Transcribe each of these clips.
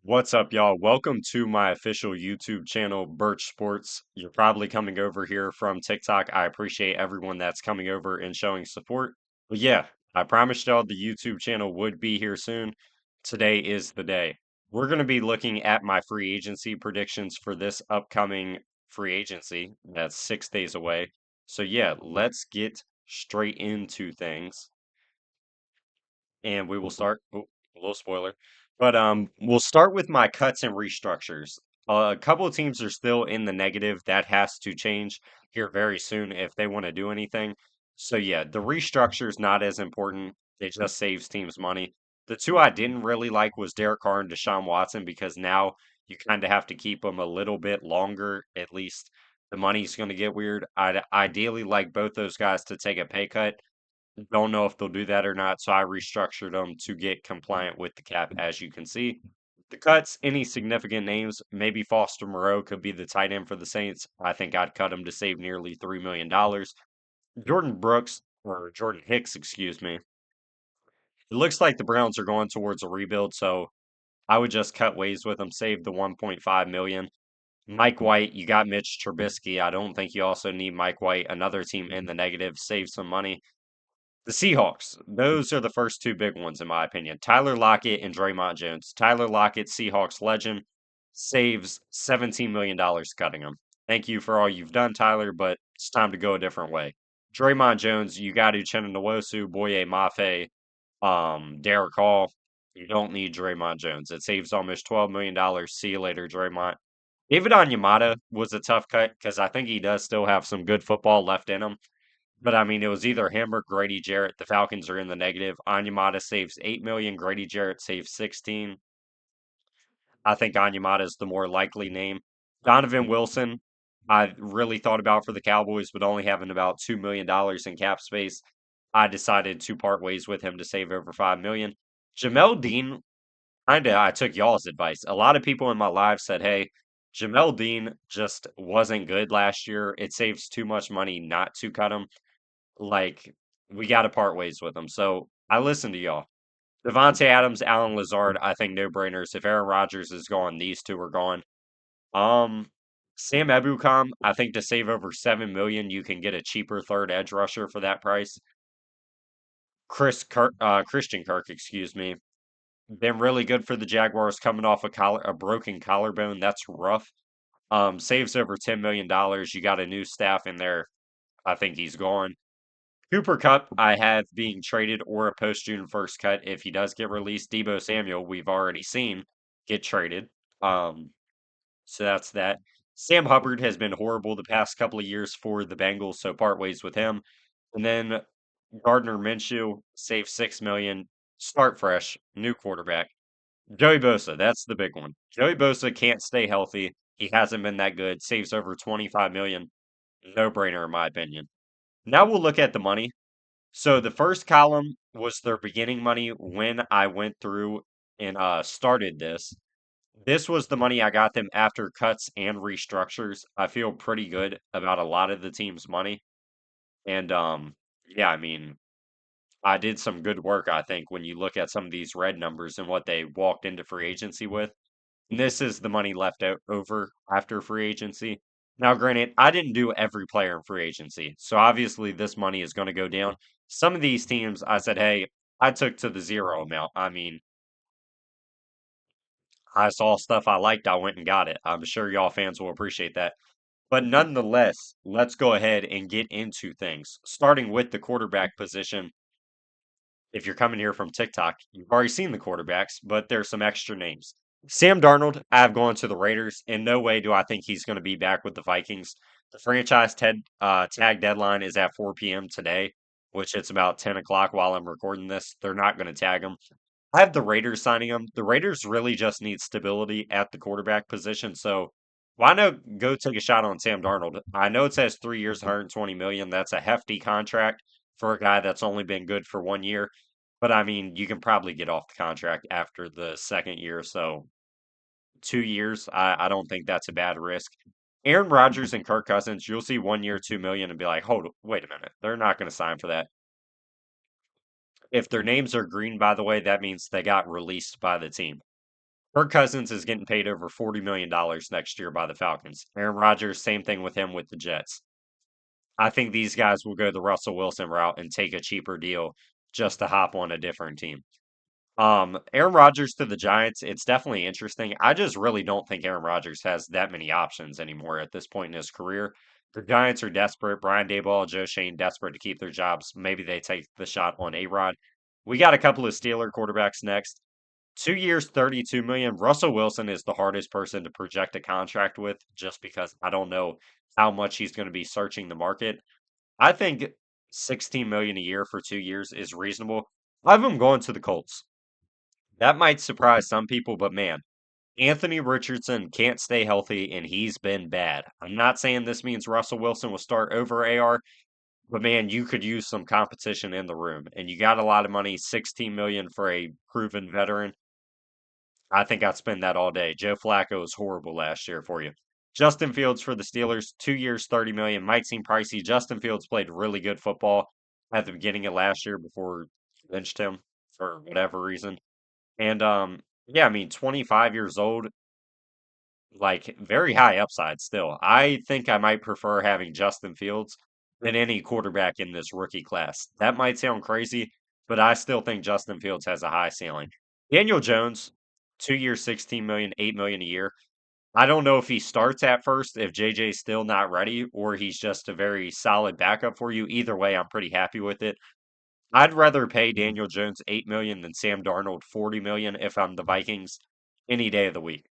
What's up, y'all? Welcome to my official YouTube channel, Birch Sports. You're probably coming over here from TikTok. I appreciate everyone that's coming over and showing support. But yeah, I promised y'all the YouTube channel would be here soon. Today is the day. We're going to be looking at my free agency predictions for this upcoming free agency. That's 6 days away. So yeah, let's get straight into things and we will start. Oh, a little spoiler, but we'll start with my cuts and restructures. A couple of teams are still in the negative. That has to change here very soon if they want to do anything. So yeah, the restructure is not as important. It just saves teams money. The two I didn't really like was Derek Carr and Deshaun Watson because now you kind of have to keep them a little bit longer. At least the money's going to get weird. I'd ideally like both those guys to take a pay cut. Don't know if they'll do that or not, so I restructured them to get compliant with the cap, as you can see. The cuts, any significant names, maybe Foster Moreau could be the tight end for the Saints. I think I'd cut him to save nearly $3 million. Jordan Brooks, or Jordan Hicks, excuse me. It looks like the Browns are going towards a rebuild, so I would just cut ways with him, save the 1.5 million. Mike White, you got Mitch Trubisky. I don't think you also need Mike White, another team in the negative, save some money. The Seahawks, those are the first two big ones, in my opinion. Tyler Lockett and Draymond Jones. Tyler Lockett, Seahawks legend, saves $17 million cutting him. Thank you for all you've done, Tyler, but it's time to go a different way. Draymond Jones, you got Uchenna Nwosu, Boye Mafe, Derek Hall. You don't need Draymond Jones. It saves almost $12 million. See you later, Draymond. David Onyemata was a tough cut because I think he does still have some good football left in him. But I mean, it was either him or Grady Jarrett. The Falcons are in the negative. Anyamata saves 8 million. Grady Jarrett saves 16. I think Anyamata is the more likely name. Donovan Wilson, I really thought about for the Cowboys, but only having about $2 million in cap space. I decided to part ways with him to save over 5 million. Jamel Dean, kinda, I took y'all's advice. A lot of people in my live said, hey, Jamel Dean just wasn't good last year. It saves too much money not to cut him. Like, we got to part ways with him. So I listened to y'all. Devontae Adams, Alan Lazard, I think no brainers. If Aaron Rodgers is gone, these two are gone. Um, Sam Ebukam, I think to save over 7 million, you can get a cheaper third edge rusher for that price. Christian Kirk, excuse me, been really good for the Jaguars, coming off a broken collarbone. That's rough. Saves over $10 million. You got a new staff in there. I think he's gone. Cooper Cup, I have being traded or a post June 1st cut if he does get released. Debo Samuel, we've already seen get traded. Um, so that's that. Sam Hubbard has been horrible the past couple of years for the Bengals, so part ways with him. And then Gardner Minshew, save 6 million, start fresh, new quarterback. Joey Bosa, that's the big one. Joey Bosa can't stay healthy. He hasn't been that good. Saves over 25 million. No brainer in my opinion. Now we'll look at the money. So the first column was their beginning money when I went through and started this. This was the money I got them after cuts and restructures. I feel pretty good about a lot of the team's money. And yeah, I mean, I did some good work, I think, when you look at some of these red numbers and what they walked into free agency with. And this is the money left out over after free agency. Now, granted, I didn't do every player in free agency, so obviously this money is going to go down. Some of these teams, I said, hey, I took to the zero amount. I mean, I saw stuff I liked, I went and got it. I'm sure y'all fans will appreciate that. But nonetheless, let's go ahead and get into things. Starting with the quarterback position. If you're coming here from TikTok, you've already seen the quarterbacks, but there's some extra names. Sam Darnold, I've gone to the Raiders. In no way do I think he's going to be back with the Vikings. The tag deadline is at 4 p.m. today, which it's about 10 o'clock while I'm recording this. They're not going to tag him. I have the Raiders signing him. The Raiders really just need stability at the quarterback position. So why not go take a shot on Sam Darnold? I know it says 3 years, 120 million. That's a hefty contract for a guy that's only been good for 1 year. But I mean, you can probably get off the contract after the second year. So 2 years, I don't think that's a bad risk. Aaron Rodgers and Kirk Cousins, you'll see 1 year, 2 million, and be like, hold, wait a minute, they're not going to sign for that. If their names are green, by the way, that means they got released by the team. Kirk Cousins is getting paid over $40 million next year by the Falcons. Aaron Rodgers, same thing with him with the Jets. I think these guys will go the Russell Wilson route and take a cheaper deal just to hop on a different team. Aaron Rodgers to the Giants, it's definitely interesting. I just really don't think Aaron Rodgers has that many options anymore at this point in his career. The Giants are desperate. Brian Daboll, Joe Shane desperate to keep their jobs. Maybe they take the shot on A-Rod. We got a couple of Steeler quarterbacks next. 2 years, 32 million. Russell Wilson is the hardest person to project a contract with just because I don't know how much he's going to be searching the market. I think 16 million a year for 2 years is reasonable. I have him going to the Colts. That might surprise some people, but man, Anthony Richardson can't stay healthy and he's been bad. I'm not saying this means Russell Wilson will start over AR, but man, you could use some competition in the room. And you got a lot of money, 16 million for a proven veteran. I think I'd spend that all day. Joe Flacco was horrible last year for you. Justin Fields for the Steelers, 2 years, 30 million. Might seem pricey. Justin Fields played really good football at the beginning of last year before benched him for whatever reason. And yeah, I mean, 25 years old, like very high upside still. I think I might prefer having Justin Fields than any quarterback in this rookie class. That might sound crazy, but I still think Justin Fields has a high ceiling. Daniel Jones, 2 years, 16 million, 8 million a year. I don't know if he starts at first, if JJ's still not ready, or he's just a very solid backup for you. Either way, I'm pretty happy with it. I'd rather pay Daniel Jones 8 million than Sam Darnold 40 million if I'm the Vikings any day of the week.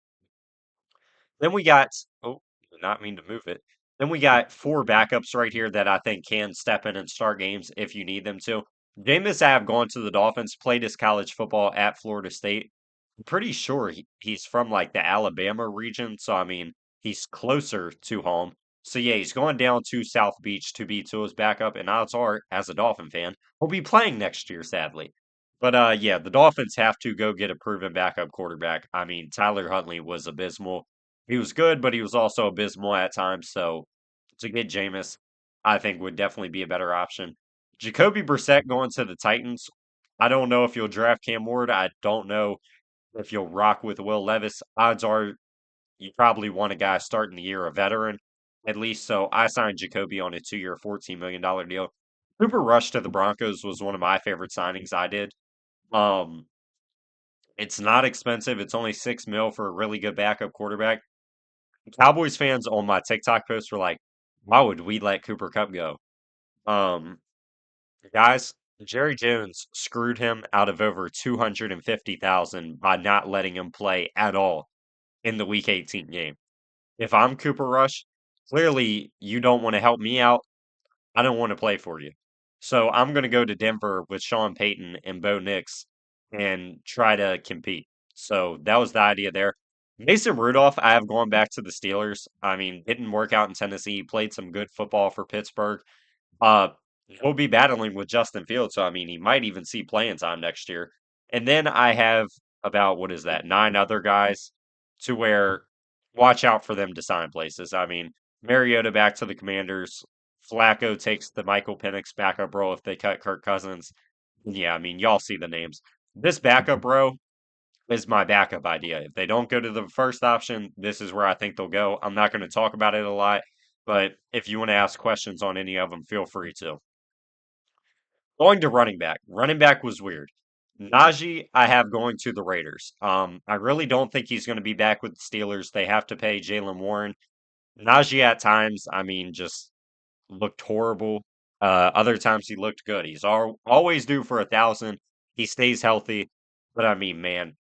Then we got, oh, did not mean to move it. Then we got four backups right here that I think can step in and start games if you need them to. Jameis have gone to the Dolphins, played his college football at Florida State. I'm pretty sure he's from like the Alabama region, so I mean, he's closer to home. So yeah, he's going down to South Beach to be Tua's backup, and odds are, as a Dolphin fan, he'll be playing next year, sadly. But yeah, the Dolphins have to go get a proven backup quarterback. I mean, Tyler Huntley was abysmal. He was good, but he was also abysmal at times. So to get Jameis, I think would definitely be a better option. Jacoby Brissett going to the Titans. I don't know if you'll draft Cam Ward. I don't know if you'll rock with Will Levis. Odds are you probably want a guy starting the year, a veteran at least. So I signed Jacoby on a 2 year, $14 million deal. Cooper Rush to the Broncos was one of my favorite signings I did. Um, it's not expensive. It's only 6 mil for a really good backup quarterback. Cowboys fans on my TikTok post were like, "Why would we let Cooper Kupp go?" Um, guys, Jerry Jones screwed him out of over 250,000 by not letting him play at all in the Week 18 game. If I'm Cooper Rush, clearly you don't want to help me out. I don't want to play for you. So I'm going to go to Denver with Sean Payton and Bo Nix and try to compete. So that was the idea there. Mason Rudolph, I have gone back to the Steelers. I mean, didn't work out in Tennessee. He played some good football for Pittsburgh. Uh, he'll be battling with Justin Fields. So, I mean, he might even see playing time next year. And then I have about, what is that, nine other guys to where watch out for them to sign places. I mean, Mariota back to the Commanders. Flacco takes the Michael Penix backup role if they cut Kirk Cousins. Yeah, I mean, y'all see the names. This backup row is my backup idea. If they don't go to the first option, this is where I think they'll go. I'm not going to talk about it a lot, but if you want to ask questions on any of them, feel free to. Going to running back. Running back was weird. Najee, I have going to the Raiders. I really don't think he's going to be back with the Steelers. They have to pay Jalen Warren. Najee at times, I mean, just looked horrible. Other times he looked good. He's always due for 1,000. He stays healthy. But I mean, man,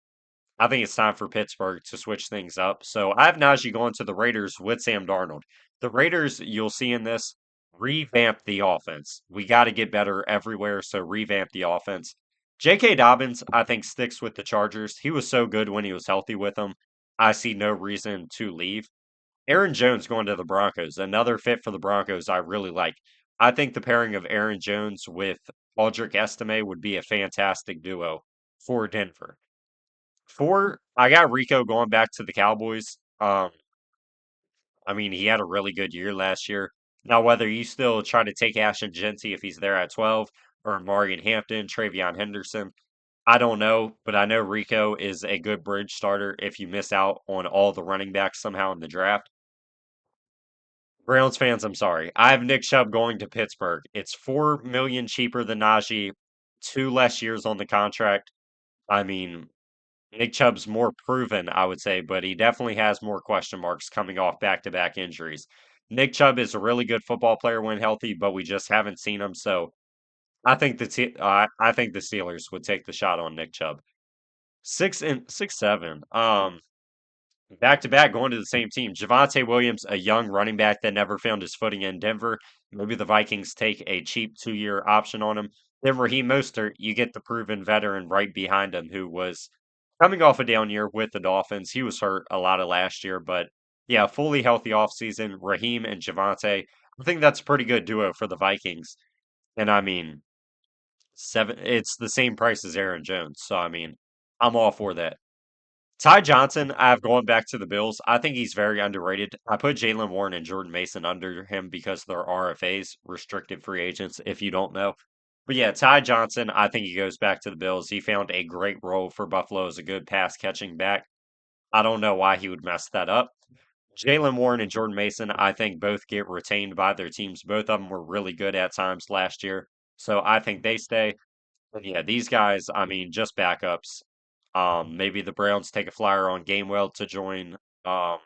I think it's time for Pittsburgh to switch things up. So I have Najee going to the Raiders with Sam Darnold. The Raiders, you'll see in this, revamp the offense. We got to get better everywhere, so revamp the offense. J.K. Dobbins, I think, sticks with the Chargers. He was so good when he was healthy with them. I see no reason to leave. Aaron Jones going to the Broncos, another fit for the Broncos I really like. I think the pairing of Aaron Jones with Audric Estime would be a fantastic duo for Denver. Four, I got Rico going back to the Cowboys. I mean, he had a really good year last year. Now, whether you still try to take Ashton Genty if he's there at 12, or Marion Hampton, Travion Henderson, I don't know, but I know Rico is a good bridge starter if you miss out on all the running backs somehow in the draft. Browns fans, I'm sorry. I have Nick Chubb going to Pittsburgh. It's 4 million cheaper than Najee, 2 less years on the contract. I mean, Nick Chubb's more proven, I would say, but he definitely has more question marks coming off back-to-back injuries. Nick Chubb is a really good football player when healthy, but we just haven't seen him. So I think the Steelers would take the shot on Nick Chubb. 6 and 6 7. Back to back going to the same team. Javante Williams, a young running back that never found his footing in Denver. Maybe the Vikings take a cheap 2 year option on him. Then Raheem Mostert, you get the proven veteran right behind him who was coming off a down year with the Dolphins. He was hurt a lot of last year, but yeah, fully healthy offseason. Raheem and Javante. I think that's a pretty good duo for the Vikings. And I mean, it's the same price as Aaron Jones. So I mean, I'm all for that. Ty Johnson, I've gone back to the Bills. I think he's very underrated. I put Jalen Warren and Jordan Mason under him because they're RFAs, restricted free agents, if you don't know. But yeah, Ty Johnson, I think he goes back to the Bills. He found a great role for Buffalo as a good pass catching back. I don't know why he would mess that up. Jalen Warren and Jordan Mason, I think both get retained by their teams. Both of them were really good at times last year. So I think they stay. But yeah, these guys, I mean, just backups. Maybe the Browns take a flyer on Gainwell to join um,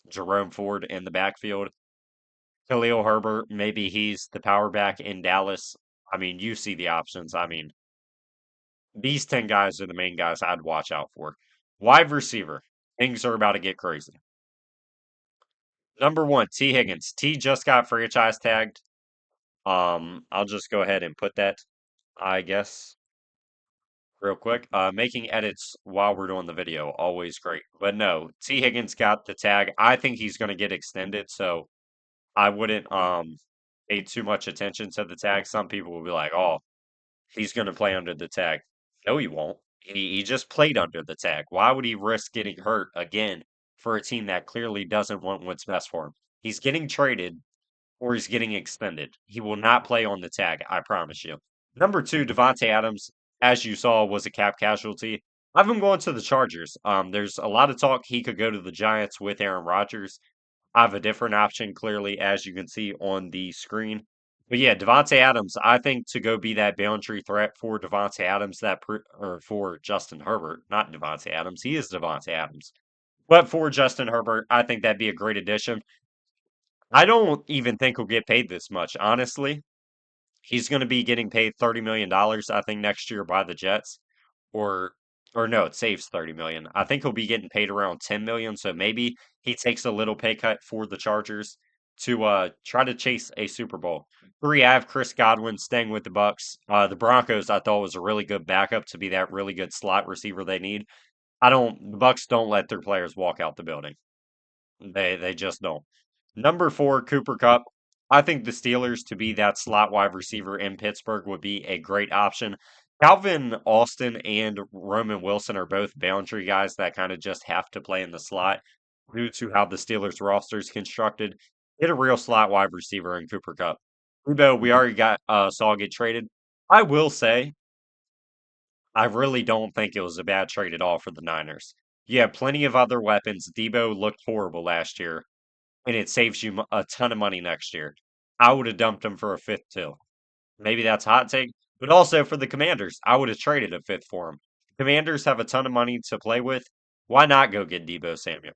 Jerome Ford in the backfield. Khalil Herbert, maybe he's the power back in Dallas. I mean, you see the options. I mean, these 10 guys are the main guys I'd watch out for. Wide receiver, things are about to get crazy. Number one, T. Higgins. T just got franchise tagged. I'll just go ahead and put that, I guess, real quick. Making edits while we're doing the video, always great. But no, T. Higgins got the tag. I think he's going to get extended, so I wouldn't pay too much attention to the tag. Some people will be like, "Oh, he's going to play under the tag." No, he won't. He just played under the tag. Why would he risk getting hurt again for a team that clearly doesn't want what's best for him? He's getting traded or he's getting extended. He will not play on the tag, I promise you. Number two, Devontae Adams, as you saw, was a cap casualty. I've been going to the Chargers. There's a lot of talk he could go to the Giants with Aaron Rodgers. I have a different option, clearly, as you can see on the screen. But yeah, Devontae Adams, I think to go be that boundary threat for Devontae Adams, or for Justin Herbert, not Devontae Adams. He is Devontae Adams. But for Justin Herbert, I think that'd be a great addition. I don't even think he'll get paid this much, honestly. He's going to be getting paid $30 million, I think, next year by the Jets, or or no, it saves 30 million. I think he'll be getting paid around 10 million, so maybe he takes a little pay cut for the Chargers to try to chase a Super Bowl. Three, I have Chris Godwin staying with the Bucks. The Broncos I thought was a really good backup to be that really good slot receiver they need. The Bucks don't let their players walk out the building. They just don't. Number four, Cooper Cup. I think the Steelers to be that slot wide receiver in Pittsburgh would be a great option. Calvin Austin and Roman Wilson are both boundary guys that kind of just have to play in the slot due to how the Steelers roster is constructed. Get a real slot wide receiver in Cooper Cup. Debo, we already got saw get traded. I will say I really don't think it was a bad trade at all for the Niners. You have plenty of other weapons. Debo looked horrible last year and it saves you a ton of money next year. I would have dumped him for a fifth too. Maybe that's a hot take, but also for the Commanders, I would have traded a fifth for him. Commanders have a ton of money to play with. Why not go get Debo Samuel?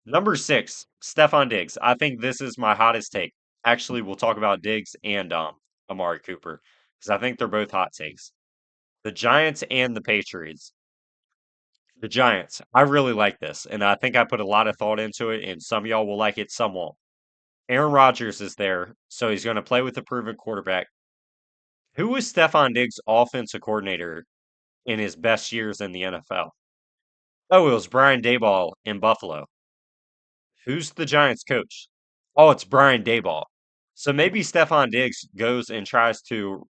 Number six, Stefan Diggs. I think this is my hottest take. Actually, we'll talk about Diggs and Amari Cooper because I think they're both hot takes. The Giants and the Patriots. The Giants. I really like this, and I think I put a lot of thought into it, and some of y'all will like it, some won't. Aaron Rodgers is there, so he's going to play with a proven quarterback. Who was Stefan Diggs' offensive coordinator in his best years in the NFL? Oh, it was Brian Daboll in Buffalo. Who's the Giants' coach? Oh, it's Brian Daboll. So maybe Stefan Diggs goes and tries to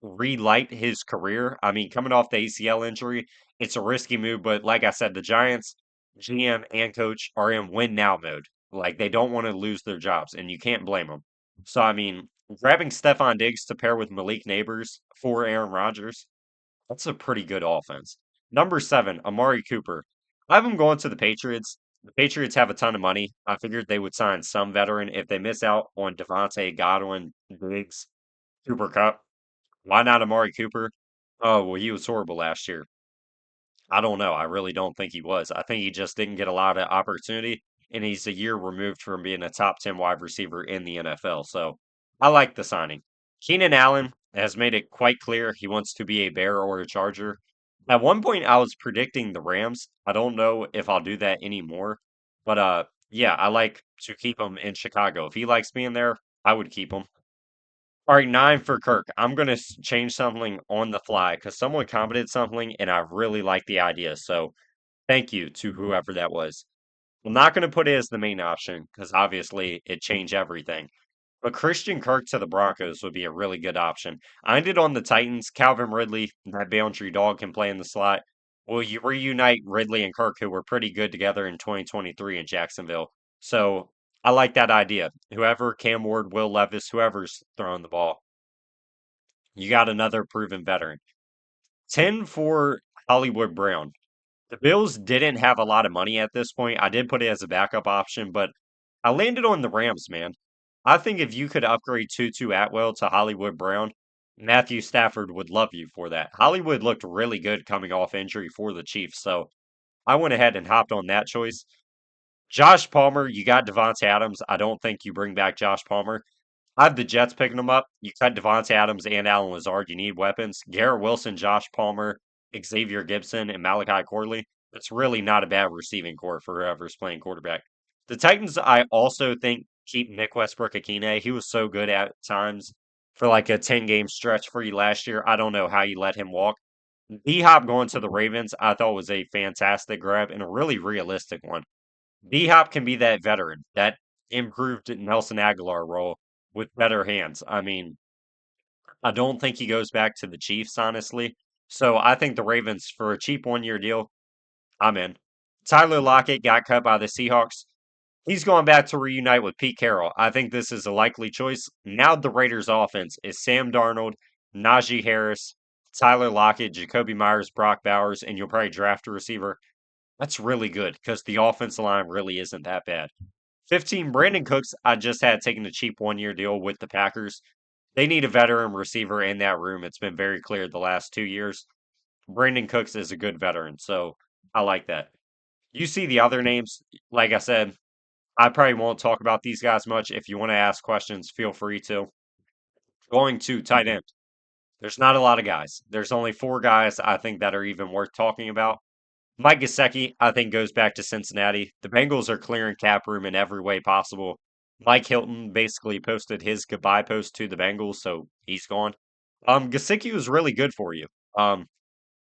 relight his career. I mean, coming off the ACL injury, it's a risky move, but like I said, the Giants GM and coach are in win now mode. Like they don't want to lose their jobs, and you can't blame them. So I mean, grabbing Stefan Diggs to pair with Malik Neighbors for Aaron Rodgers, That's a pretty good offense. Number seven, Amari Cooper. I have him going to the Patriots. The Patriots have a ton of money. I figured they would sign some veteran. If they miss out on Devontae, Godwin, Diggs, Cooper Cup, why not Amari Cooper? Oh, well, he was horrible last year. I don't know. I really don't think he was. I think he just didn't get a lot of opportunity, and he's a year removed from being a top 10 wide receiver in the NFL. So I like the signing. Keenan Allen has made it quite clear he wants to be a Bear or a Charger. At one point, I was predicting the Rams. I don't know if I'll do that anymore, but yeah, I like to keep him in Chicago. If he likes being there, I would keep him. All right, 9 for Kirk. I'm gonna change something on the fly because someone commented something and I really like the idea. So thank you to whoever that was. I'm not gonna put it as the main option because obviously it changed everything. But Christian Kirk to the Broncos would be a really good option. I ended on the Titans. Calvin Ridley, that boundary dog, can play in the slot. Will you reunite Ridley and Kirk, who were pretty good together in 2023 in Jacksonville? So I like that idea. Whoever, Cam Ward, Will Levis, whoever's throwing the ball, you got another proven veteran. 10 for Hollywood Brown. The Bills didn't have a lot of money at this point. I did put it as a backup option, but I landed on the Rams, man. I think if you could upgrade Tutu Atwell to Hollywood Brown, Matthew Stafford would love you for that. Hollywood looked really good coming off injury for the Chiefs, so I went ahead and hopped on that choice. Josh Palmer, you got Devontae Adams. I don't think you bring back Josh Palmer. I have the Jets picking them up. You cut Devontae Adams and Allen Lazard. You need weapons. Garrett Wilson, Josh Palmer, Xavier Gibson, and Malachi Corley. It's really not a bad receiving core for whoever's playing quarterback. The Titans, I also think, keep Nick Westbrook-Akine. He was so good at times for like a 10-game stretch for you last year. I don't know how you let him walk. D-Hop going to the Ravens, I thought was a fantastic grab and a really realistic one. D-Hop can be that veteran, that improved Nelson Aguilar role with better hands. I mean, I don't think he goes back to the Chiefs, honestly. So I think the Ravens, for a cheap 1 year deal, I'm in. Tyler Lockett got cut by the Seahawks. He's going back to reunite with Pete Carroll. I think this is a likely choice. Now the Raiders' offense is Sam Darnold, Najee Harris, Tyler Lockett, Jacoby Myers, Brock Bowers, and you'll probably draft a receiver. That's really good because the offensive line really isn't that bad. 15, Brandon Cooks, I just had taken a cheap 1 year deal with the Packers. They need a veteran receiver in that room. It's been very clear the last 2 years. Brandon Cooks is a good veteran, so I like that. You see the other names, like I said, I probably won't talk about these guys much. If you want to ask questions, feel free to. Going to tight end. There's not a lot of guys. There's only four guys I think that are even worth talking about. Mike Gesicki, I think, goes back to Cincinnati. The Bengals are clearing cap room in every way possible. Mike Hilton basically posted his goodbye post to the Bengals, so he's gone. Gesicki was really good for you. Um,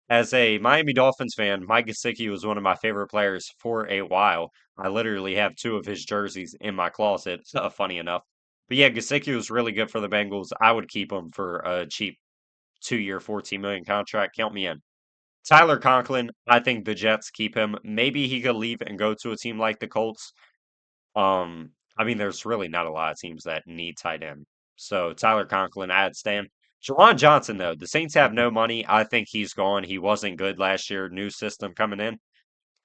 as a Miami Dolphins fan, Mike Gesicki was one of my favorite players for a while. I literally have two of his jerseys in my closet, funny enough. But yeah, Gesicki was really good for the Bengals. I would keep him for a cheap 2 year, 14 million contract. Count me in. Tyler Conklin, I think the Jets keep him. Maybe he could leave and go to a team like the Colts. I mean, there's really not a lot of teams that need tight end. So Tyler Conklin, I'd stand. Jawan Johnson, though, the Saints have no money. I think he's gone. He wasn't good last year. New system coming in.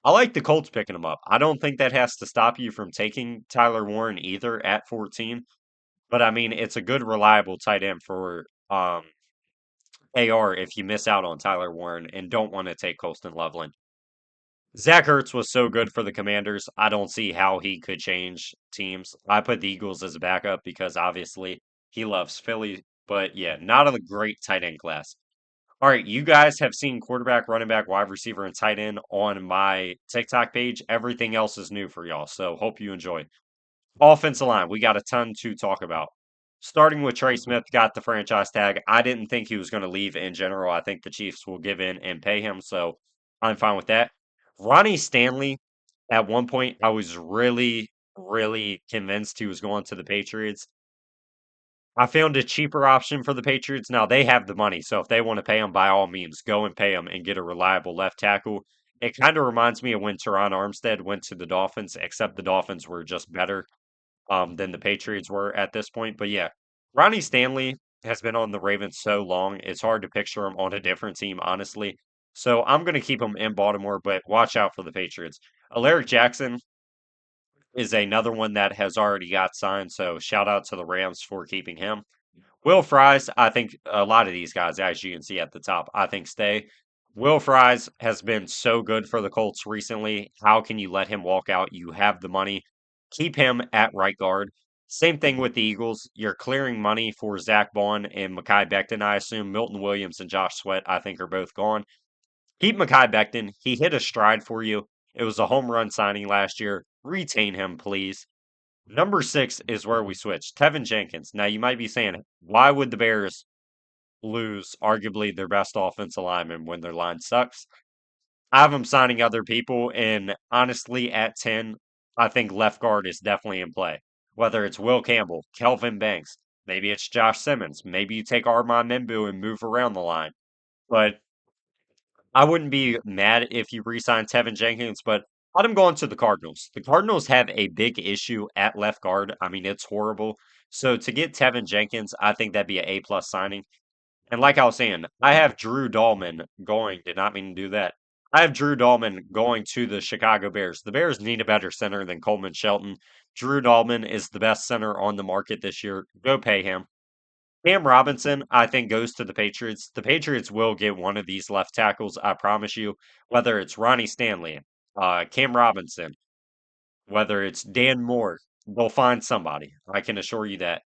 I like the Colts picking him up. I don't think that has to stop you from taking Tyler Warren either at 14. But I mean, it's a good, reliable tight end for AR if you miss out on Tyler Warren and don't want to take Colston Loveland. Zach Ertz was so good for the Commanders. I don't see how he could change teams. I put the Eagles as a backup because obviously he loves Philly. But yeah, not a great tight end class. All right, you guys have seen quarterback, running back, wide receiver, and tight end on my TikTok page. Everything else is new for y'all. So hope you enjoy. Offensive line, we got a ton to talk about. Starting with Trey Smith, got the franchise tag. I didn't think he was going to leave in general. I think the Chiefs will give in and pay him, so I'm fine with that. Ronnie Stanley, at one point, I was really, really convinced he was going to the Patriots. I found a cheaper option for the Patriots. Now they have the money, so if they want to pay him, by all means, go and pay him and get a reliable left tackle. It kind of reminds me of when Teron Armstead went to the Dolphins, except the Dolphins were just better than the Patriots were at this point. But yeah, Ronnie Stanley, has been on the Ravens so long, it's hard to picture him on a different team, honestly. So I'm going to keep him in Baltimore, but watch out for the Patriots. Alaric Jackson is another one that has already got signed, so shout out to the Rams for keeping him. Will Fries, I think a lot of these guys, as you can see at the top, I think stay. Will Fries has been so good for the Colts recently. How can you let him walk out? You have the money. Keep him at right guard. Same thing with the Eagles. You're clearing money for Zach Bond and Mekhi Becton, I assume. Milton Williams and Josh Sweat, I think, are both gone. Keep Mekhi Becton. He hit a stride for you. It was a home run signing last year. Retain him, please. Number six is where we switch. Tevin Jenkins. Now, you might be saying, why would the Bears lose arguably their best offensive lineman when their line sucks? I have them signing other people, and honestly, at 10, I think left guard is definitely in play. Whether it's Will Campbell, Kelvin Banks, maybe it's Josh Simmons, maybe you take Armand Membu and move around the line. But I wouldn't be mad if you re-sign Tevin Jenkins, but let him go on to the Cardinals. The Cardinals have a big issue at left guard. I mean, it's horrible. So to get Tevin Jenkins, I think that'd be an A-plus signing. And like I was saying, I have Drew Dahlman going. Did not mean to do that. I have Drew Dahlman going to the Chicago Bears. The Bears need a better center than Coleman Shelton. Drew Dahlman is the best center on the market this year. Go pay him. Cam Robinson, I think, goes to the Patriots. The Patriots will get one of these left tackles, I promise you. Whether it's Ronnie Stanley, Cam Robinson, whether it's Dan Moore, they'll find somebody. I can assure you that.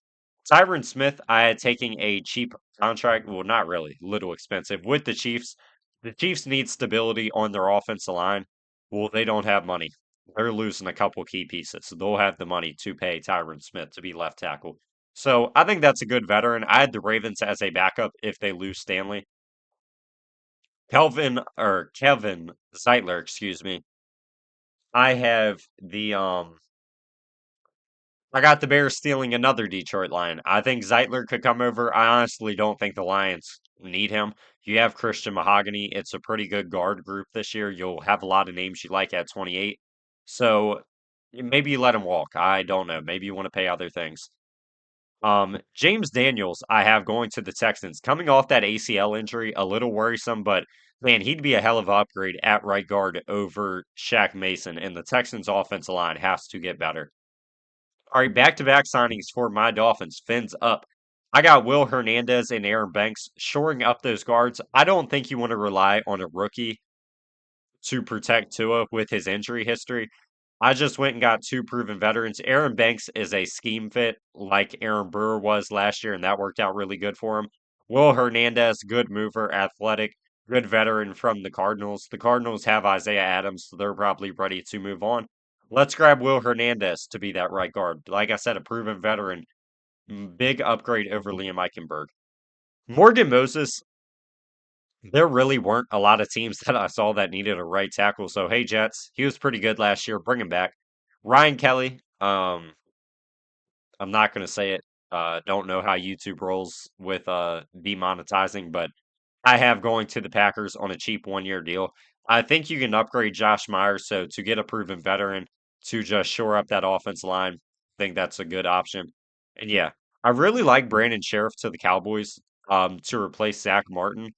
Tyron Smith, I had taking a cheap contract. Well, not really, little expensive with the Chiefs. The Chiefs need stability on their offensive line. Well, they don't have money. They're losing a couple key pieces. They'll have the money to pay Tyron Smith to be left tackle. So I think that's a good veteran. I had the Ravens as a backup if they lose Stanley. Kevin Zeitler, excuse me. I have I got the Bears stealing another Detroit Lion. I think Zeitler could come over. I honestly don't think the Lions need him. You have Christian Mahogany. It's a pretty good guard group this year. You'll have a lot of names you like at 28. So maybe you let him walk. I don't know. Maybe you want to pay other things. James Daniels, I have going to the Texans. Coming off that ACL injury, a little worrisome, but man, he'd be a hell of an upgrade at right guard over Shaq Mason, and the Texans' offensive line has to get better. All right, back-to-back signings for my Dolphins. Fins up. I got Will Hernandez and Aaron Banks shoring up those guards. I don't think you want to rely on a rookie to protect Tua with his injury history. I just went and got two proven veterans. Aaron Banks is a scheme fit like Aaron Brewer was last year, and that worked out really good for him. Will Hernandez, good mover, athletic, good veteran from the Cardinals. The Cardinals have Isaiah Adams, so they're probably ready to move on. Let's grab Will Hernandez to be that right guard. Like I said, a proven veteran. Big upgrade over Liam Eichenberg. Morgan Moses, there really weren't a lot of teams that I saw that needed a right tackle. So hey, Jets, he was pretty good last year. Bring him back. Ryan Kelly. I'm not gonna say it. Don't know how YouTube rolls with demonetizing, but I have going to the Packers on a cheap 1 year deal. I think you can upgrade Josh Myers. So to get a proven veteran to just shore up that offense line, I think that's a good option. And yeah, I really like Brandon Sheriff to the Cowboys to replace Zach Martin.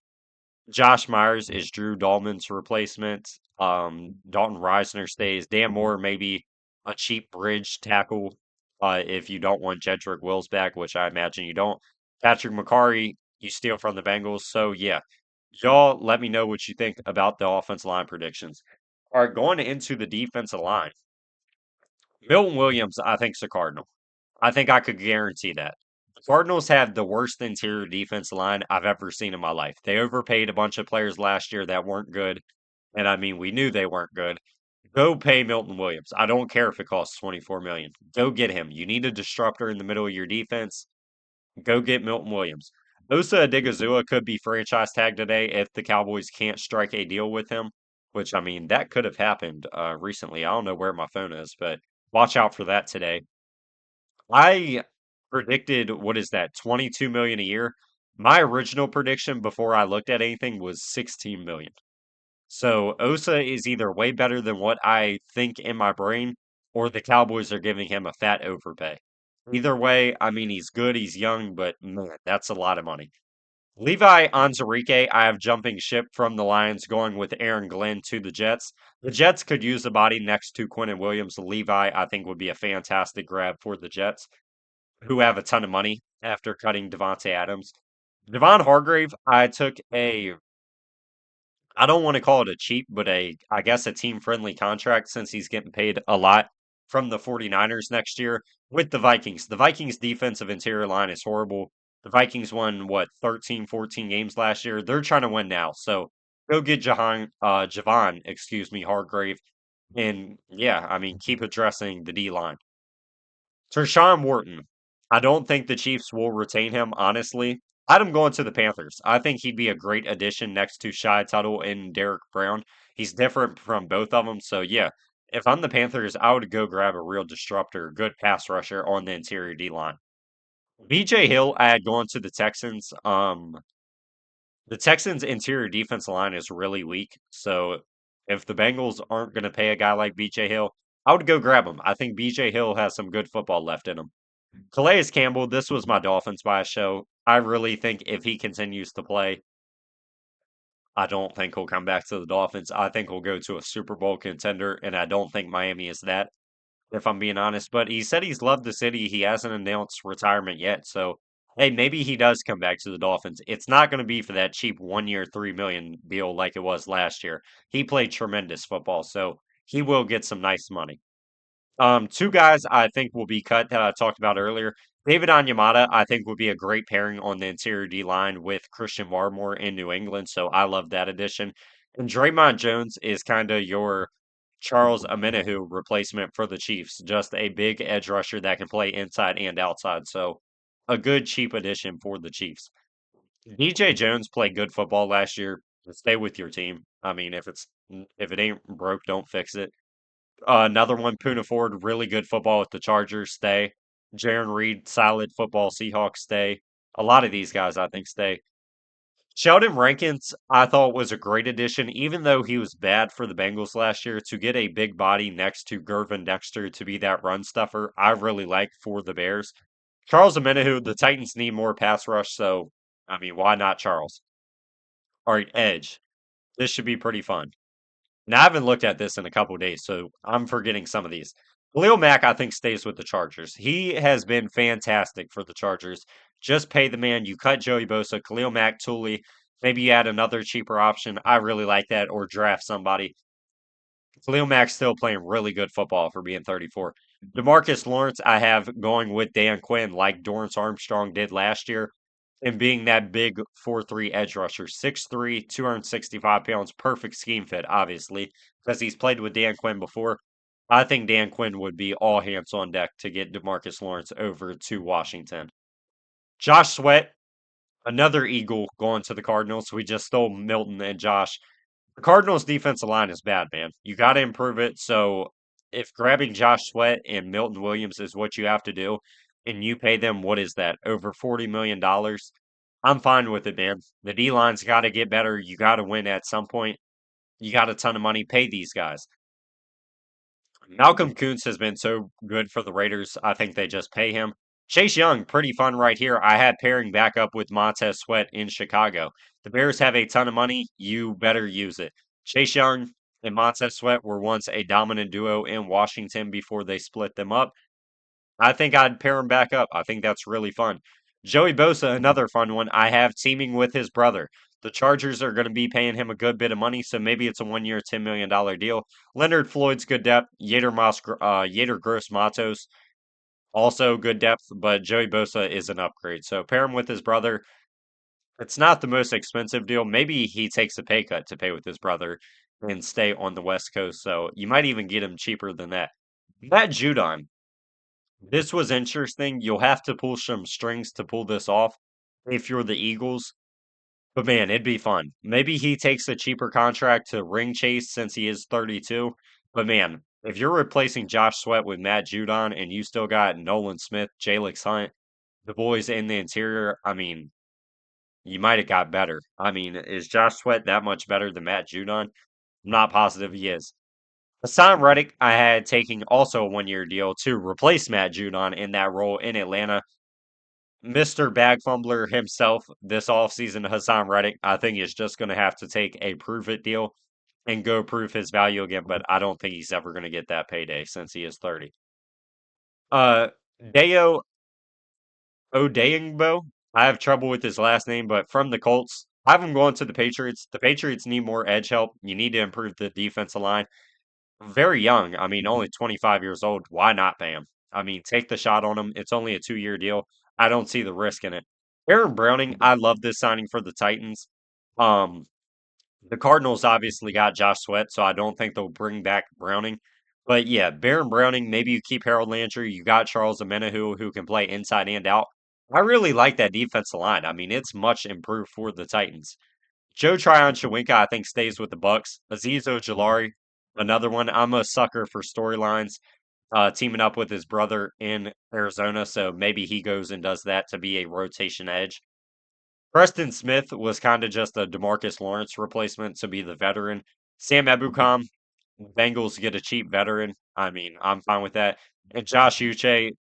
Josh Myers is Drew Dahlman's replacement. Dalton Reisner stays. Dan Moore maybe a cheap bridge tackle if you don't want Jedrick Wills back, which I imagine you don't. Patrick McCarry, you steal from the Bengals. So yeah, y'all let me know what you think about the offensive line predictions. All right, going into the defensive line, Milton Williams, I think, is a Cardinal. I think I could guarantee that. The Cardinals have the worst interior defense line I've ever seen in my life. They overpaid a bunch of players last year that weren't good. And I mean, we knew they weren't good. Go pay Milton Williams. I don't care if it costs 24 million. Go get him. You need a disruptor in the middle of your defense. Go get Milton Williams. Osa Adigazua could be franchise tagged today if the Cowboys can't strike a deal with him, which I mean that could have happened recently. I don't know where my phone is, but watch out for that today. I predicted what is that, 22 million a year? My original prediction before I looked at anything was 16 million. So Osa is either way better than what I think in my brain, or the Cowboys are giving him a fat overpay. Either way, I mean, he's good, he's young, but man, that's a lot of money. Levi Onwuzurike, I have jumping ship from the Lions, going with Aaron Glenn to the Jets. The Jets could use a body next to Quentin Williams. Levi, I think, would be a fantastic grab for the Jets, who have a ton of money after cutting Devontae Adams. Devon Hargrave, I took a, I don't want to call it a cheap, but I guess a team friendly contract since he's getting paid a lot from the 49ers next year with the Vikings. The Vikings defensive interior line is horrible. The Vikings won what 13, 14 games last year. They're trying to win now. So go get Javon, excuse me, Hargrave. And yeah, I mean, keep addressing the D line. Tershawn Wharton. I don't think the Chiefs will retain him, honestly. I had him going to the Panthers. I think he'd be a great addition next to Shy Tuttle and Derek Brown. He's different from both of them. So, yeah, if I'm the Panthers, I would go grab a real disruptor, good pass rusher on the interior D line. BJ Hill, I had gone to the Texans. The Texans' interior defense line is really weak. So, if the Bengals aren't going to pay a guy like BJ Hill, I would go grab him. I think BJ Hill has some good football left in him. Calais Campbell, this was my Dolphins bias show. I really think if he continues to play, I don't think he'll come back to the Dolphins. I think he'll go to a Super Bowl contender, and I don't think Miami is that, if I'm being honest. But he said he's loved the city. He hasn't announced retirement yet. So, hey, maybe he does come back to the Dolphins. It's not going to be for that cheap 1 year, $3 million deal like it was last year. He played tremendous football, so he will get some nice money. Two guys I think will be cut that I talked about earlier. David Onyemata, I think, would be a great pairing on the interior D line with Christian Barmore in New England. So I love that addition. And Draymond Jones is kind of your Charles Omenihu replacement for the Chiefs. Just a big edge rusher that can play inside and outside. So a good cheap addition for the Chiefs. DJ Jones played good football last year. Stay with your team. I mean, if it ain't broke, don't fix it. Another one, Poona Ford, really good football with the Chargers, stay. Jaron Reed, solid football, Seahawks, stay. A lot of these guys, I think, stay. Sheldon Rankins, I thought was a great addition, even though he was bad for the Bengals last year. To get a big body next to Gervin Dexter to be that run stuffer, I really like for the Bears. Charles Omenihu, the Titans need more pass rush, so I mean, why not Charles? All right, Edge. This should be pretty fun. Now, I haven't looked at this in a couple of days, so I'm forgetting some of these. Khalil Mack, I think, stays with the Chargers. He has been fantastic for the Chargers. Just pay the man. You cut Joey Bosa, Khalil Mack, Tully. Maybe you add another cheaper option. I really like that, or draft somebody. Khalil Mack's still playing really good football for being 34. Demarcus Lawrence, I have going with Dan Quinn, like Dorrance Armstrong did last year, and being that big 4-3 edge rusher. 6'3, 265 pounds, perfect scheme fit, obviously, because he's played with Dan Quinn before. I think Dan Quinn would be all hands on deck to get Demarcus Lawrence over to Washington. Josh Sweat, another Eagle going to the Cardinals. We just stole Milton and Josh. The Cardinals' defensive line is bad, man. You got to improve it. So if grabbing Josh Sweat and Milton Williams is what you have to do, and you pay them, what is that, over $40 million? I'm fine with it, man. The D line's got to get better. You got to win at some point. You got a ton of money. Pay these guys. Malcolm Kuntz has been so good for the Raiders. I think they just pay him. Chase Young, pretty fun right here. I had pairing back up with Montez Sweat in Chicago. The Bears have a ton of money. You better use it. Chase Young and Montez Sweat were once a dominant duo in Washington before they split them up. I think I'd pair him back up. I think that's really fun. Joey Bosa, another fun one. I have teaming with his brother. The Chargers are going to be paying him a good bit of money, so maybe it's a 1 year, $10 million deal. Leonard Floyd's good depth. Yader Gross Matos, also good depth, but Joey Bosa is an upgrade. So pair him with his brother. It's not the most expensive deal. Maybe he takes a pay cut to pay with his brother and stay on the West Coast. So you might even get him cheaper than that. Matt Judon, this was interesting. You'll have to pull some strings to pull this off if you're the Eagles. But man, it'd be fun. Maybe he takes a cheaper contract to ring chase since he is 32. But man, if you're replacing Josh Sweat with Matt Judon and you still got Nolan Smith, Jalen Hunt, the boys in the interior, I mean, you might have got better. I mean, is Josh Sweat that much better than Matt Judon? I'm not positive he is. Hassan Reddick, I had taking also a 1 year deal to replace Matt Judon in that role in Atlanta. Mr. Bag Fumbler himself this offseason, Hassan Reddick, I think is just going to have to take a prove it deal and go prove his value again, but I don't think he's ever going to get that payday since he is 30. Uh, Deo Odeyingbo, I have trouble with his last name, but from the Colts, I have him going to the Patriots. The Patriots need more edge help. You need to improve the defensive line. Very young. I mean, only 25 years old. Why not pay him? I mean, take the shot on him. It's only a 2 year deal. I don't see the risk in it. Aaron Browning, I love this signing for the Titans. Um, the Cardinals obviously got Josh Sweat, so I don't think they'll bring back Browning. But yeah, Baron Browning, maybe you keep Harold Landry. You got Charles Omenihu who can play inside and out. I really like that defensive line. I mean, it's much improved for the Titans. Joe Tryon Shawinka, I think, stays with the Bucks. Azeez Ojulari, another one. I'm a sucker for storylines, teaming up with his brother in Arizona, so maybe he goes and does that to be a rotation edge. Preston Smith was kind of just a Demarcus Lawrence replacement to be the veteran. Sam Ebukam, Bengals get a cheap veteran. I mean, I'm fine with that. And Josh Uche,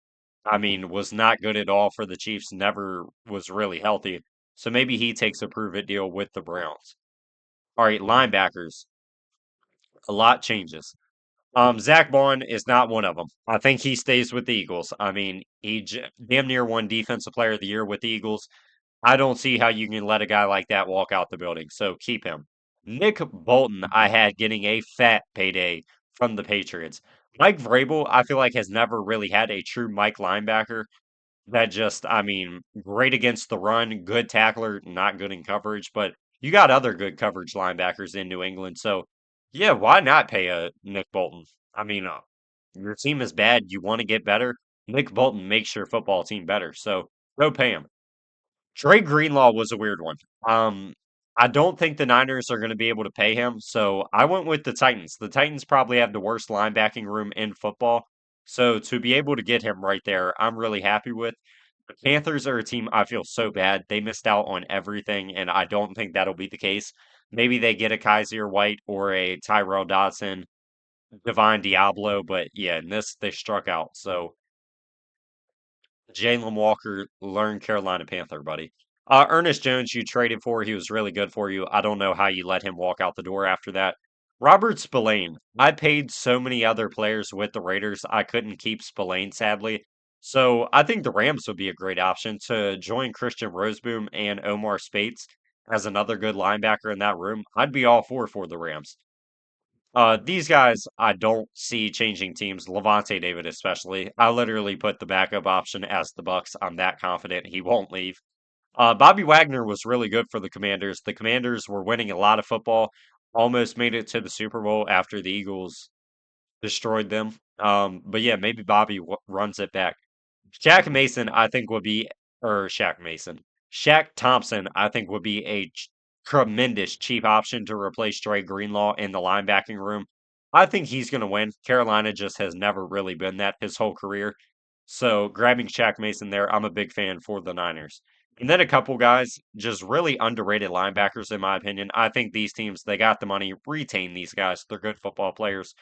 I mean, was not good at all for the Chiefs, never was really healthy. So maybe he takes a prove it deal with the Browns. All right, linebackers. A lot changes. Zach Bond is not one of them. I think he stays with the Eagles. I mean, damn near won Defensive Player of the Year with the Eagles. I don't see how you can let a guy like that walk out the building, so keep him. Nick Bolton, I had getting a fat payday from the Patriots. Mike Vrabel, I feel like has never really had a true Mike linebacker that just, I mean, great against the run, good tackler, not good in coverage, but you got other good coverage linebackers in New England, so yeah, why not pay a Nick Bolton? I mean, your team is bad, you want to get better. Nick Bolton makes your football team better, so go pay him. Trey Greenlaw was a weird one. Um, I don't think the Niners are going to be able to pay him, so I went with the Titans. The Titans probably have the worst linebacking room in football, so to be able to get him right there, I'm really happy with. The Panthers are a team I feel so bad. They missed out on everything, and I don't think that'll be the case. Maybe they get a Kaiser White or a Tyrell Dodson, Divine Diablo, but yeah, in this they struck out. So Jalen Walker, learn Carolina Panther, buddy. Ernest Jones, you traded for. He was really good for you. I don't know how you let him walk out the door after that. Robert Spillane. I paid so many other players with the Raiders. I couldn't keep Spillane, sadly. So I think the Rams would be a great option to join Christian Roseboom and Omar Spates as another good linebacker in that room. I'd be all for the Rams. These guys, I don't see changing teams. Levante David, especially. I literally put the backup option as the Bucks. I'm that confident he won't leave. Bobby Wagner was really good for the Commanders. The Commanders were winning a lot of football, almost made it to the Super Bowl after the Eagles destroyed them. But yeah, maybe Bobby runs it back. Shaq Mason, I think would be, or Shaq Mason, Shaq Thompson, I think would be a tremendous cheap option to replace Dre Greenlaw in the linebacking room. I think he's going to win. Carolina just has never really been that his whole career. So grabbing Shaq Mason there, I'm a big fan for the Niners. And then a couple guys, just really underrated linebackers, in my opinion. I think these teams, they got the money, retain these guys. They're good football players.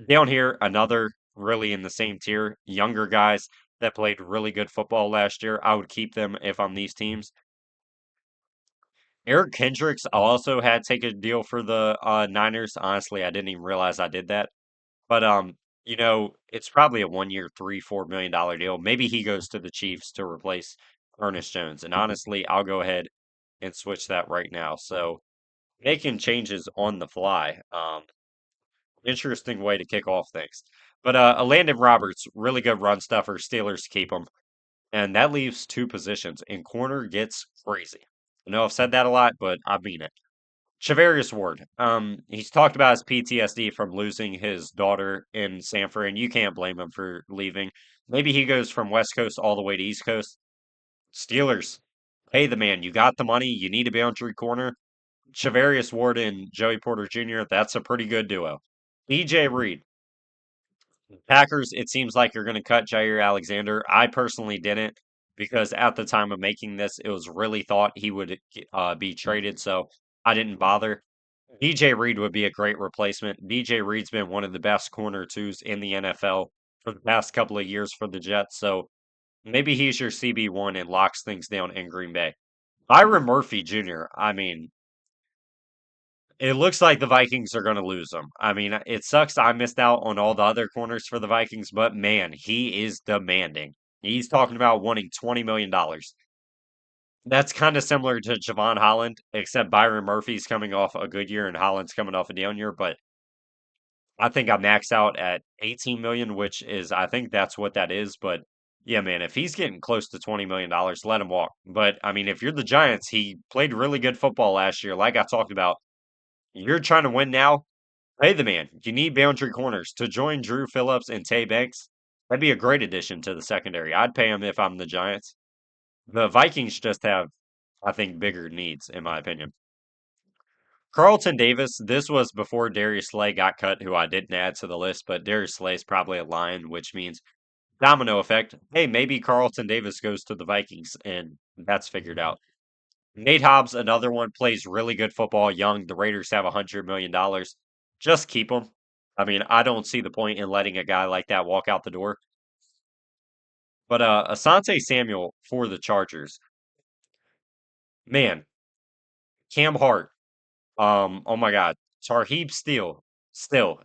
Down here, another really in the same tier, younger guys that played really good football last year. I would keep them if I'm these teams. Eric Kendricks also had take a deal for the Niners. Honestly, I didn't even realize I did that. But it's probably a 1 year, $3-4 million deal. Maybe he goes to the Chiefs to replace Ernest Jones. And honestly, I'll go ahead and switch that right now. So making changes on the fly. Interesting way to kick off things. But a Landon Roberts, really good run stuffer. Steelers keep him. And that leaves two positions, and corner gets crazy. I know I've said that a lot, but I mean it. Charvarius Ward. He's talked about his PTSD from losing his daughter in Sanford, and you can't blame him for leaving. Maybe he goes from West Coast all the way to East Coast. Steelers, pay the man. You got the money. You need a boundary corner. Charvarius Ward and Joey Porter Jr., that's a pretty good duo. EJ Reed. Packers, it seems like you're going to cut Jair Alexander. I personally didn't because at the time of making this, it was really thought he would be traded, so I didn't bother. BJ Reed would be a great replacement. BJ Reed's been one of the best corner twos in the NFL for the past couple of years for the Jets, so maybe he's your CB1 and locks things down in Green Bay. Byron Murphy Jr., I mean, it looks like the Vikings are going to lose him. I mean, it sucks I missed out on all the other corners for the Vikings, but man, he is demanding. He's talking about wanting $20 million. That's kind of similar to Javon Holland, except Byron Murphy's coming off a good year and Holland's coming off a down year, but I think I maxed out at 18 million, which is I think that's what that is, but yeah, man, if he's getting close to $20 million, let him walk. But I mean, if you're the Giants, he played really good football last year, like I talked about. You're trying to win now, pay the man. You need boundary corners to join Drew Phillips and Tay Banks. That'd be a great addition to the secondary. I'd pay him if I'm the Giants. The Vikings just have, I think, bigger needs, in my opinion. Carlton Davis, this was before Darius Slay got cut, who I didn't add to the list, but Darius Slay's probably a Lion, which means domino effect. Hey, maybe Carlton Davis goes to the Vikings, and that's figured out. Nate Hobbs, another one, plays really good football. Young, the Raiders have $100 million. Just keep him. I mean, I don't see the point in letting a guy like that walk out the door. But Asante Samuel for the Chargers, man, Cam Hart, oh my God, Tarheeb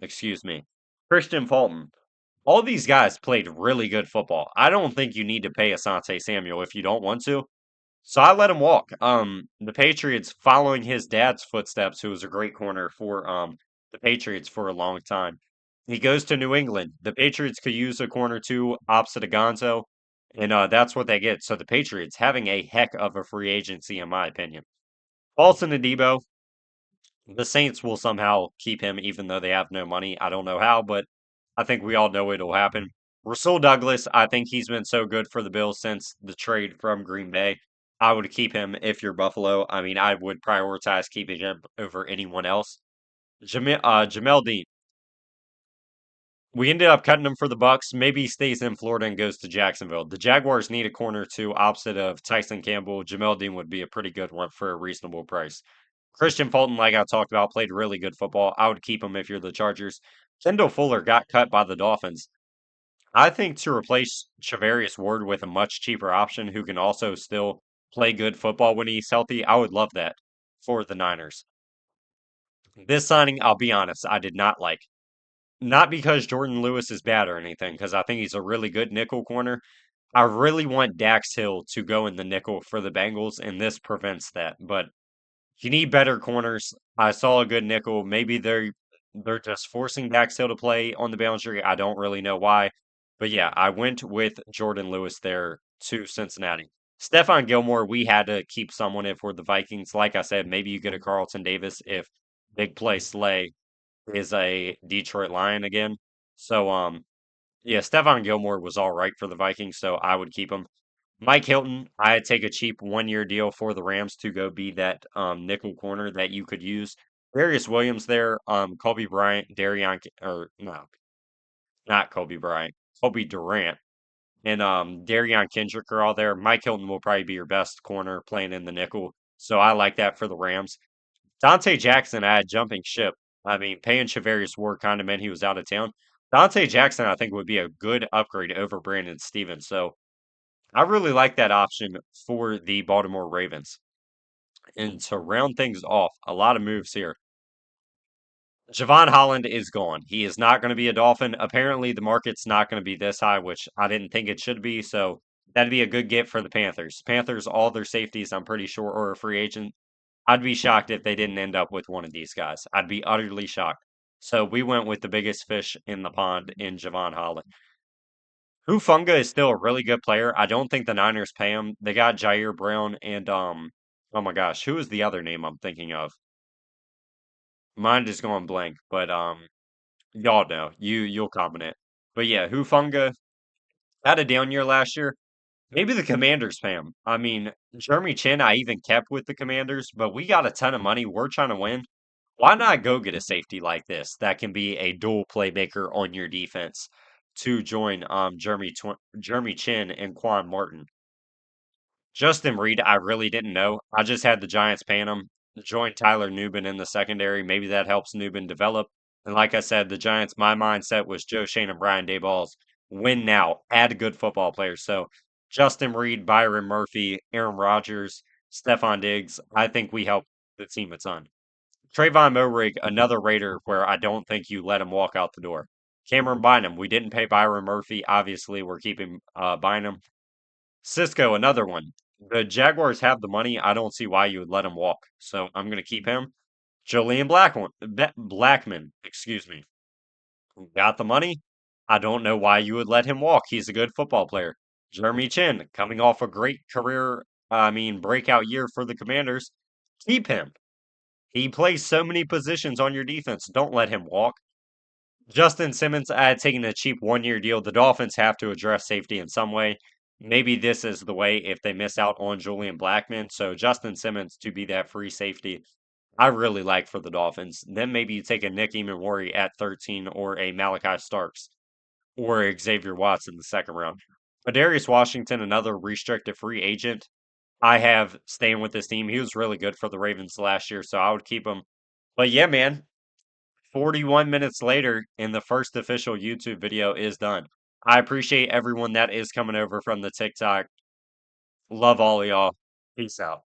excuse me, Christian Fulton. All these guys played really good football. I don't think you need to pay Asante Samuel if you don't want to. So I let him walk. The Patriots following his dad's footsteps, who was a great corner for the Patriots for a long time. He goes to New England. The Patriots could use a corner too, opposite of Gonzo, and that's what they get. So the Patriots having a heck of a free agency, in my opinion. Paulson Adebo, the Saints will somehow keep him, even though they have no money. I don't know how, but I think we all know it'll happen. Rasul Douglas, I think he's been so good for the Bills since the trade from Green Bay. I would keep him if you're Buffalo. I mean, I would prioritize keeping him over anyone else. Jamel Dean, we ended up cutting him for the Bucks. Maybe he stays in Florida and goes to Jacksonville. The Jaguars need a corner too, opposite of Tyson Campbell. Jamel Dean would be a pretty good one for a reasonable price. Christian Fulton, like I talked about, played really good football. I would keep him if you're the Chargers. Kendall Fuller got cut by the Dolphins. I think to replace Charvarius Ward with a much cheaper option who can also still play good football when he's healthy, I would love that for the Niners. This signing, I'll be honest, I did not like. Not because Jordan Lewis is bad or anything, because I think he's a really good nickel corner. I really want Dax Hill to go in the nickel for the Bengals, and this prevents that. But you need better corners. I saw a good nickel. Maybe they're just forcing Dax Hill to play on the boundary. I don't really know why. But yeah, I went with Jordan Lewis there to Cincinnati. Stephon Gilmore, we had to keep someone if we're the Vikings. Like I said, maybe you get a Carlton Davis if big play Slay is a Detroit Lion again. So yeah, Stephon Gilmore was all right for the Vikings, so I would keep him. Mike Hilton, I'd take a cheap 1 year deal for the Rams to go be that nickel corner that you could use. Darius Williams there, Kobe Bryant, or no, not Kobe Bryant, Kobe Durant, and Darion Kendrick are all there. Mike Hilton will probably be your best corner playing in the nickel, so I like that for the Rams. Dante Jackson, I had jumping ship. I mean, paying Charvarius Ward kind of meant he was out of town. Dante Jackson, I think, would be a good upgrade over Brandon Stevens. So I really like that option for the Baltimore Ravens. And to round things off, a lot of moves here. Javon Holland is gone. He is not going to be a Dolphin. Apparently, the market's not going to be this high, which I didn't think it should be. So that'd be a good get for the Panthers. Panthers, all their safeties, I'm pretty sure, are a free agent. I'd be shocked if they didn't end up with one of these guys. I'd be utterly shocked. So we went with the biggest fish in the pond in Javon Holland. Hufunga is still a really good player. I don't think the Niners pay him. They got Jair Brown and oh my gosh, who is the other name I'm thinking of? Mine is going blank, but y'all know. You'll comment it. But yeah, Hufunga had a down year last year. Maybe the Commanders pay him. I mean, Jeremy Chin, I even kept with the Commanders, but we got a ton of money. We're trying to win. Why not go get a safety like this that can be a dual playmaker on your defense to join Jeremy Chin and Quan Martin? Justin Reed, I really didn't know. I just had the Giants paying him. join Tyler Nubin in the secondary. Maybe that helps Nubin develop. And like I said, the Giants, my mindset was Joe Shane and Brian Daboll's win now, add good football players. So Justin Reed, Byron Murphy, Aaron Rodgers, Stephon Diggs, I think we help the team a ton. Trayvon Moehrig, another Raider where I don't think you let him walk out the door. Cameron Bynum, we didn't pay Byron Murphy. Obviously, we're keeping Bynum. Cisco, another one. The Jaguars have the money. I don't see why you would let him walk. So I'm going to keep him. Julian Blackman, excuse me. Got the money. I don't know why you would let him walk. He's a good football player. Jeremy Chin, coming off a great career, breakout year for the Commanders. Keep him. He plays so many positions on your defense. Don't let him walk. Justin Simmons, I had taken a cheap 1 year deal. The Dolphins have to address safety in some way. Maybe this is the way if they miss out on Julian Blackman. So Justin Simmons to be that free safety, I really like for the Dolphins. Then maybe you take a Nick Emmanwori at 13 or a Malachi Starks or Xavier Watts in the second round. Darius Washington, another restricted free agent. I have staying with this team. He was really good for the Ravens last year, so I would keep him. But yeah, man, 41 minutes later, and the first official YouTube video is done. I appreciate everyone that is coming over from the TikTok. Love all y'all. Peace out.